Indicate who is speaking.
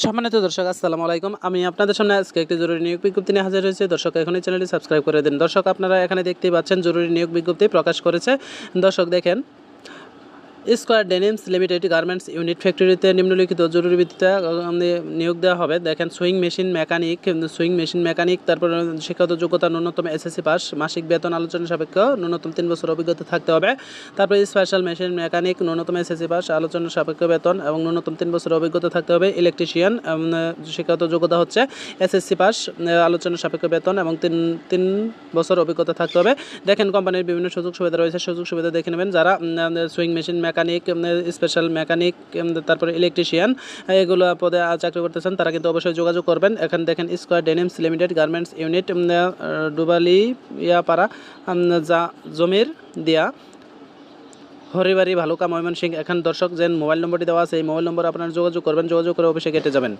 Speaker 1: সম্মানিত দর্শক আসসালামু আলাইকুম। আমি আপনাদের সামনে আজকে একটি জরুরি নিয়োগ বিজ্ঞপ্তি নিয়ে হাজির হয়েছি। দর্শক এখনই চ্যানেলটি সাবস্ক্রাইব করে দিন। দর্শক আপনারা এখানে দেখতেই পাচ্ছেন জরুরি নিয়োগ বিজ্ঞপ্তি প্রকাশ করেছে। দর্শক দেখেন, square denims limited garments unit ফ্যাক্টরিতে নিম্নলিখিত জরুরি ভিত্তিতে নিয়োগ দেওয়া হবে। দেখেন, সুইং মেশিন মেকানিক, তারপর শিক্ষাগত যোগ্যতা ন্যূনতম এসএসসি পাস, মাসিক বেতন আলোচনা সাপেক্ষ ন্যূনতম 3 বছর অভিজ্ঞতা থাকতে হবে। তারপর স্পেশাল মেশিন মেকানিক ন্যূনতম এসএসসি পাস, আলোচনা সাপেক্ষ বেতন এবং ন্যূনতম 3 বছর অভিজ্ঞতা থাকতে হবে। ইলেকট্রিশিয়ান, শিক্ষাগত যোগ্যতা হচ্ছে এসএসসি পাস, আলোচনা সাপেক্ষ বেতন এবং তিন বছর অভিজ্ঞতা থাকতে হবে। দেখেন, কোম্পানির বিভিন্ন সুযোগ সুবিধা রয়েছে, সুযোগ সুবিধা দেখে নেবেন। যারা sewing machine mechanic, special mechanic, তারপরে ইলেকট্রিশিয়ান এগুলো পদে চাকরি করতেছেন তারা কিন্তু অবশ্যই যোগাযোগ করবেন। এখানে দেখেন, square denims limited garments unit, Dubaliapara, জমির দিয়া, হরিবাড়ি, ভালুকা, ময়মনসিংহ। এখন দর্শক যে মোবাইল নম্বরটি দেওয়া আছে এই মোবাইল নম্বরে আপনারা যোগাযোগ করবেন, যোগাযোগ করে অফিসে কেটে যাবেন।